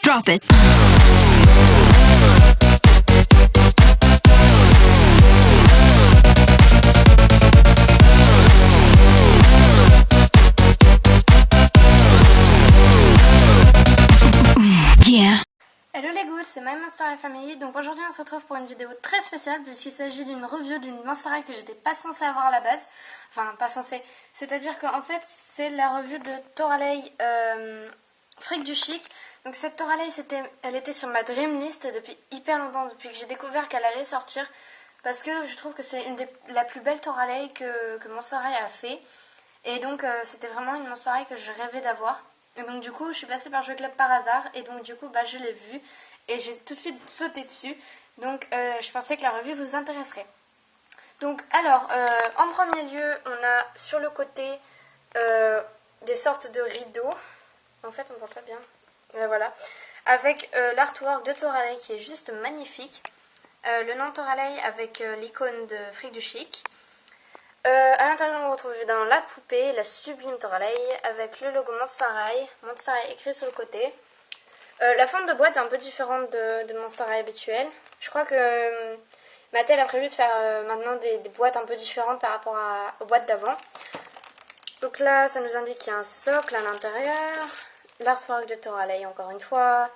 Drop it. Yeah. Hello les gouttes, c'est My Monster High Family. Donc aujourd'hui on se retrouve pour une vidéo très spéciale puisqu'il s'agit d'une review d'une Monster High que j'étais pas censée avoir à la base. Enfin pas censée, c'est-à-dire qu'en fait c'est la revue de Toralei Fric du Chic. Donc cette Toralei elle était sur ma dream list depuis hyper longtemps, depuis que j'ai découvert qu'elle allait sortir. Parce que je trouve que c'est la plus belle Toralei que Monster High a fait. Et donc c'était vraiment une Monster High que je rêvais d'avoir. Et donc du coup je suis passée par Jeu Club par hasard et donc du coup je l'ai vue et j'ai tout de suite sauté dessus. Donc je pensais que la revue vous intéresserait. Donc alors en premier lieu on a sur le côté des sortes de rideaux. En fait on voit pas bien. Voilà. Avec l'artwork de Toralei qui est juste magnifique. Le nom Toralei avec l'icône de Fric du Chic. À l'intérieur, on retrouve évidemment la poupée, la sublime Toralei, avec le logo Monster High écrit sur le côté. La forme de boîte est un peu différente de Monster High habituelle. Je crois que Mattel a prévu de faire maintenant des boîtes un peu différentes par rapport aux boîtes d'avant. Donc là, ça nous indique qu'il y a un socle à l'intérieur, l'artwork de Toralei encore une fois.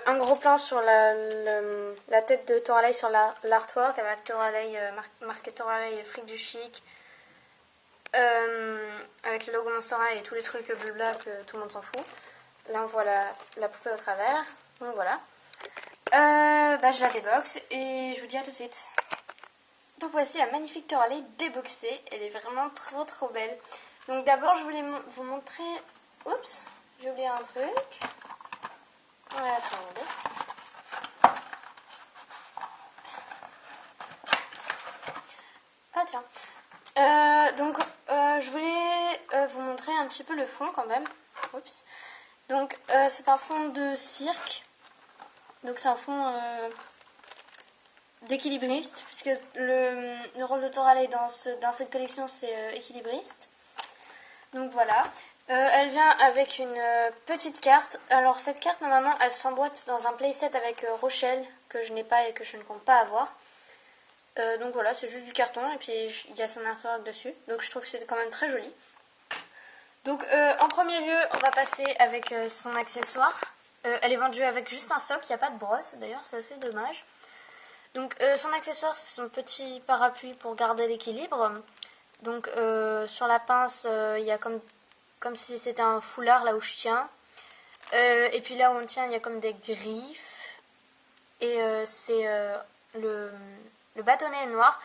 Un gros plan sur la tête de Toralei sur l'artwork avec Toralei, marqué Toralei Fric du Chic, avec le logo Monster High et tous les trucs blabla que tout le monde s'en fout. Là on voit la poupée au travers, donc voilà. Je la déboxe et je vous dis à tout de suite. Donc voici la magnifique Toralei déboxée, elle est vraiment trop trop belle. Donc d'abord je voulais vous montrer, oups, j'ai oublié un truc. Ouais, attendez. Ah tiens. Je voulais vous montrer un petit peu le fond quand même. Oups. Donc c'est un fond de cirque. Donc c'est un fond d'équilibriste, puisque le rôle de Toralei dans cette collection c'est équilibriste. Donc voilà. Elle vient avec une petite carte. Alors cette carte normalement elle s'emboîte dans un playset avec Rochelle que je n'ai pas et que je ne compte pas avoir. Donc voilà, c'est juste du carton et puis il y a son artwork dessus. Donc je trouve que c'est quand même très joli. Donc en premier lieu on va passer avec son accessoire. Elle est vendue avec juste un socle, il n'y a pas de brosse d'ailleurs, c'est assez dommage. Donc son accessoire c'est son petit parapluie pour garder l'équilibre. Donc sur la pince il y a comme si c'était un foulard là où je tiens. Et puis là où on tient, il y a comme des griffes. Et c'est le bâtonnet est noir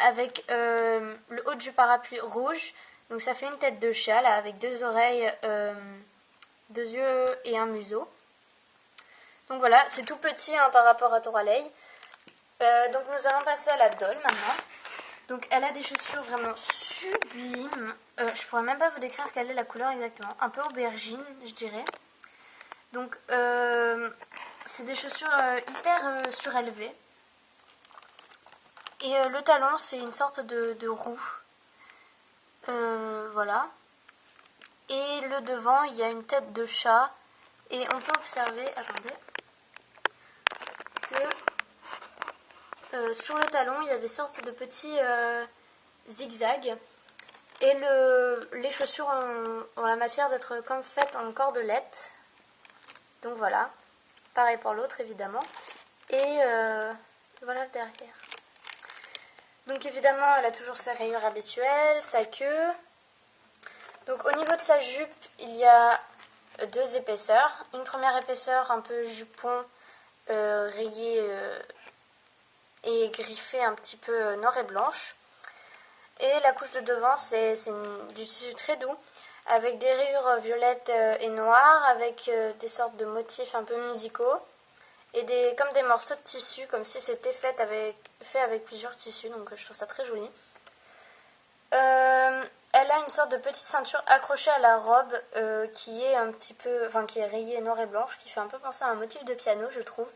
avec le haut du parapluie rouge. Donc ça fait une tête de chat là avec deux oreilles, deux yeux et un museau. Donc voilà, c'est tout petit hein, par rapport à Toralei. Donc nous allons passer à la doll maintenant. Donc elle a des chaussures vraiment sublimes. Je pourrais même pas vous décrire quelle est la couleur exactement. Un peu aubergine, je dirais. Donc c'est des chaussures hyper surélevées. Et le talon, c'est une sorte de roue. Voilà. Et le devant, il y a une tête de chat. Et on peut observer, attendez, que sur le talon, il y a des sortes de petits zigzags. Et les chaussures ont la matière d'être comme faites en cordelette. Donc voilà. Pareil pour l'autre, évidemment. Et voilà le derrière. Donc évidemment, elle a toujours sa rayure habituelle, sa queue. Donc au niveau de sa jupe, il y a deux épaisseurs. Une première épaisseur un peu jupon rayé et griffée un petit peu noir et blanche. Et la couche de devant, c'est du tissu très doux, avec des rayures violettes et noires, avec des sortes de motifs un peu musicaux. Et comme des morceaux de tissu, comme si c'était fait avec plusieurs tissus, donc je trouve ça très joli. Elle a une sorte de petite ceinture accrochée à la robe qui est un petit peu, enfin qui est rayée noir et blanche, qui fait un peu penser à un motif de piano, je trouve.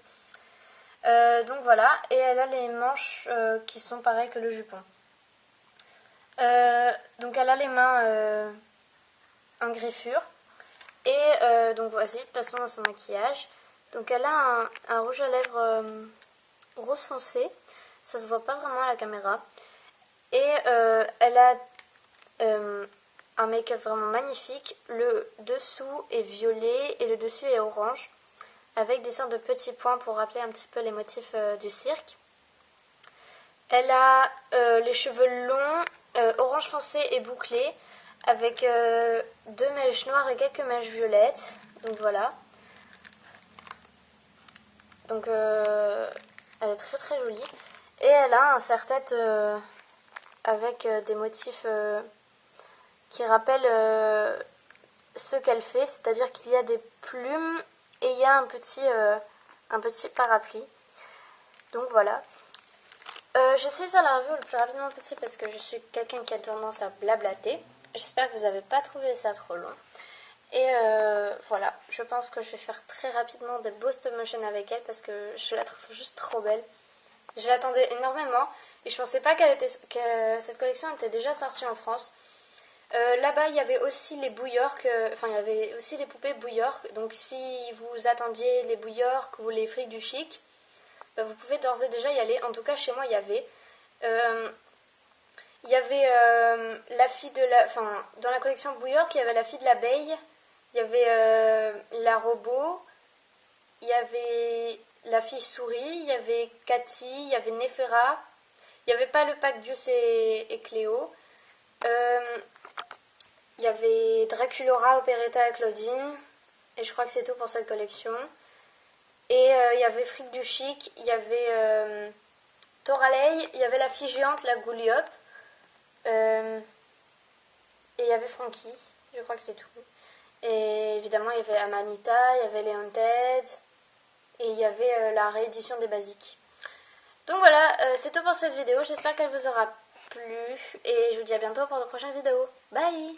Donc voilà, et elle a les manches qui sont pareilles que le jupon. Donc elle a les mains en griffure. Et donc voici, passons à son maquillage. Donc elle a un rouge à lèvres rose foncé, ça se voit pas vraiment à la caméra. Et elle a un make-up vraiment magnifique. Le dessous est violet et le dessus est orange, avec des sortes de petits points pour rappeler un petit peu les motifs du cirque. Elle a les cheveux longs, orange foncé et bouclés, avec 2 mèches noires et quelques mèches violettes. Donc voilà. Donc elle est très très jolie. Et elle a un serre-tête avec des motifs qui rappellent ce qu'elle fait. C'est-à-dire qu'il y a des plumes et il y a un petit parapluie. Donc voilà. J'essaie de faire la review le plus rapidement possible parce que je suis quelqu'un qui a tendance à blablater. J'espère que vous n'avez pas trouvé ça trop long. Et voilà, je pense que je vais faire très rapidement des beaux stop motion avec elle parce que je la trouve juste trop belle. Je l'attendais énormément et je pensais pas que cette collection était déjà sortie en France. Là-bas, il y avait aussi les Bouillork, il y avait aussi les poupées Bouillork. Donc si vous attendiez les Bouillork ou les frics du chic, vous pouvez d'ores et déjà y aller. En tout cas, chez moi, il y avait. Il y avait la fille de la... Enfin, dans la collection Bouillork, il y avait la fille de l'abeille. Il y avait la robot. Il y avait la fille souris. Il y avait Cathy. Il y avait Néféra. Il n'y avait pas le pack Dius et Cléo. Il y avait Draculora, Operetta et Claudine. Et je crois que c'est tout pour cette collection. Et il y avait Fric du Chic. Il y avait Toralei. Il y avait la fille géante, la Gouliop. Et il y avait Frankie. Je crois que c'est tout. Et évidemment, il y avait Amanita, il y avait Leonted, et il y avait la réédition des basiques. Donc voilà, c'est tout pour cette vidéo. J'espère qu'elle vous aura plu. Et je vous dis à bientôt pour de prochaines vidéos. Bye!